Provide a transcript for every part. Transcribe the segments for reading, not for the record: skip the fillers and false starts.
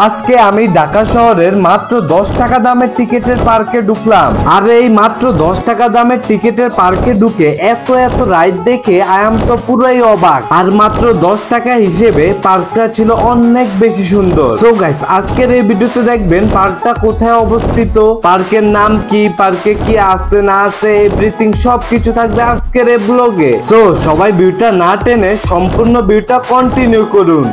আজকে আমি ঢাকা শহরের মাত্র 10 টাকা দামের টিকেটের পার্কে ঢুকলাম। আর এই মাত্র 10 টাকা দামের টিকেটের পার্কে ঢুকে এত রাইড দেখে আই এম তো পুরোই অবাক। আর মাত্র 10 টাকা হিসেবে পার্কটা ছিল অনেক বেশি সুন্দর। সো গাইস, আজকের এই ভিডিওতে দেখবেন পার্কটা কোথায় অবস্থিত, পার্কের নাম কি, পার্কে কি আছে না আছে, এভরিথিং সবকিছু থাকবে আজকের এই ব্লগে। সো সবাই ভিডিওটা না টেনে সম্পূর্ণ ভিডিওটা কন্টিনিউ করুন।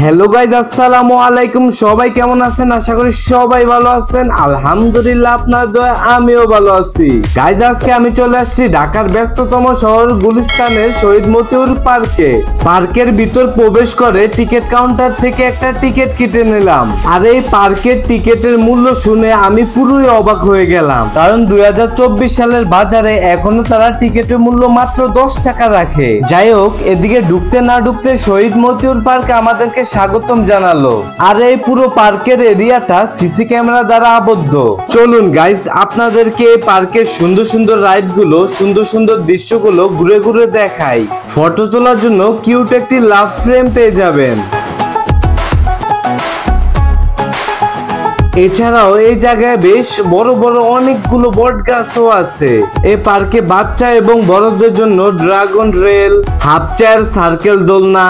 হ্যালো গাইজ, আসসালামু আলাইকুম। সবাই কেমন আছেন? আশা করি সবাই ভালো আছেন। আলহামদুলিল্লাহ, আপনার দয়া আমিও ভালো আছি। গাইজ, আজকে আমি চলে আসছি ঢাকার ব্যস্ততম শহর গুলিস্তানের শহীদ মতিউর পার্কে। পার্কের ভিতর প্রবেশ করে টিকিট কাউন্টার থেকে একটা টিকিট কেটে নিলাম। আর এই পার্কের টিকিটের মূল্য শুনে আমি পুরোই অবাক হয়ে গেলাম, কারণ 2024 সালের বাজারে এখনো তারা টিকিটের মূল্য মাত্র 10 টাকা রাখে। যাই হোক, এদিকে ঢুকতে না ঢুকতে শহীদ মতিউর পার্ক আমাদেরকে স্বাগতম জানালো। আর এই পুরো পার্কের এরিয়াটা সিসি ক্যামেরা দ্বারা আবদ্ধ। চলুন গাইস, আপনাদেরকে এই পার্কের সুন্দর সুন্দর রাইড গুলো, সুন্দর সুন্দর দৃশ্যগুলো ঘুরে ঘুরে দেখাই। ফটো তোলার জন্য কিউট একটি লাভ ফ্রেম পেয়ে যাবেন। এছাড়াও এই জায়গায় বেশ বড় বড় অনেকগুলো বট গাছও আছে। এই পার্কে বাচ্চা এবং বড়দের জন্য dragon rail, half chair, circle দোলনা,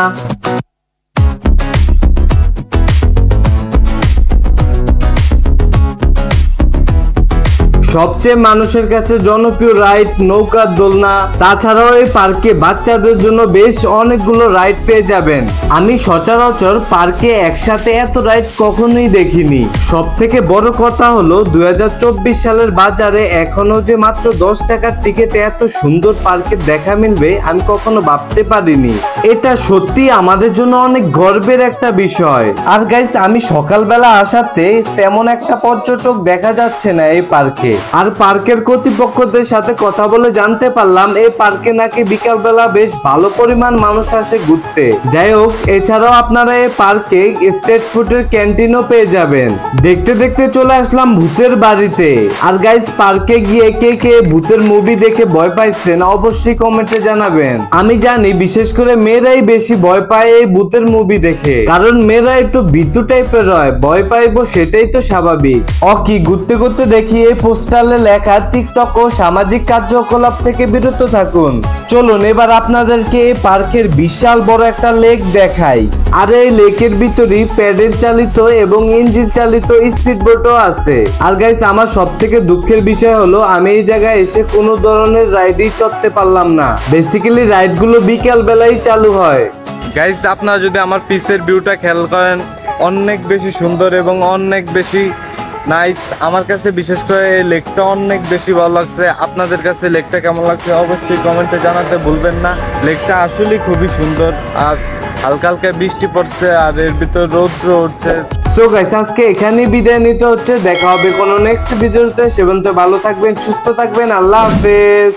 সবচেয়ে মানুষের কাছে জনপ্রিয় রাইড নৌকার দোলনা। তাছাড়াও এই পার্কে বাচ্চাদের জন্য বেশ অনেকগুলো রাইড পেয়ে যাবেন। আমি সচরাচর পার্কে একসাথে এত রাইড কখনোই দেখিনি। সব থেকে বড় কথা হলো 2024 সালের বাজারে এখনো যে মাত্র 10 টাকার টিকিটে এত সুন্দর পার্কে দেখা মিলবে আমি কখনো ভাবতে পারিনি। এটা সত্যি আমাদের জন্য অনেক গর্বের একটা বিষয়। আর গাইস, আমি সকালবেলা আসাতে তেমন একটা পর্যটক দেখা যাচ্ছে না এই পার্কে। আর পার্কের কর্তৃপক্ষদের সাথে কথা বলে জানতে পারলাম এই পার্কে নাকি বিকালবেলা বেশ ভালো পরিমাণ মানুষ আসে ঘুরতে। যাই হোক, এছাড়াও আপনারা এই পার্কে স্ট্রিট ফুডের ক্যান্টিনও পেয়ে যাবেন। দেখতে দেখতে চলে আসলাম ভূতের বাড়িতে। আর গাইস, পার্কে গিয়ে কে কে ভূতের মুভি দেখে ভয় পাইছেন অবশ্যই কমেন্টে জানাবেন। আমি জানি বিশেষ করে মেয়েরাই বেশি ভয় পায় এই ভূতের মুভি দেখে, কারণ মেয়েরা একটু ভীতু টাইপের হয়, ভয় পাইবো সেটাই তো স্বাভাবিক। কি ঘুরতে ঘুরতে দেখি এই পোস্টারে লেখা টিকটক ও সামাজিক কার্যকলাপ থেকে বিরত থাকুন। চলুন এবার আপনাদেরকে এই পার্কের বিশাল বড় একটা লেক দেখাই। আর এই লেকের ভিতরে প্যাডেল চালিত এবং ইঞ্জিন চালিত স্পিড বোটও আছে। আর গাইস, আমার সব থেকে দুঃখের বিষয় হলো আমি এই জায়গায় এসে কোনো ধরনের রাইডই চড়তে পারলাম না। বেসিক্যালি রাইড গুলো বিকেল বেলায় চালু হয়। গাইস, আপনারা যদি আমার পিছের ভিউটা খেয়াল করেন, অনেক বেশি সুন্দর এবং অনেক বেশি নাইস। আমার কাছে বিশেষ করে এই লেকটা অনেক বেশি ভালো লাগছে। আপনাদের কাছে লেকটা কেমন লাগছে অবশ্যই কমেন্টে জানাতে ভুলবেন না। লেকটা আসলে খুবই সুন্দর। আর হালকা হালকা বৃষ্টি পড়ছে আর এর ভিতর রৌদ্র উঠছে। সো গাইস, আজকে এখানেই বিদায় নিতে হচ্ছে। দেখা হবে কোনো নেক্সট ভিডিওতে। সে পর্যন্ত ভালো থাকবেন, সুস্থ থাকবেন। আল্লাহ হাফেজ।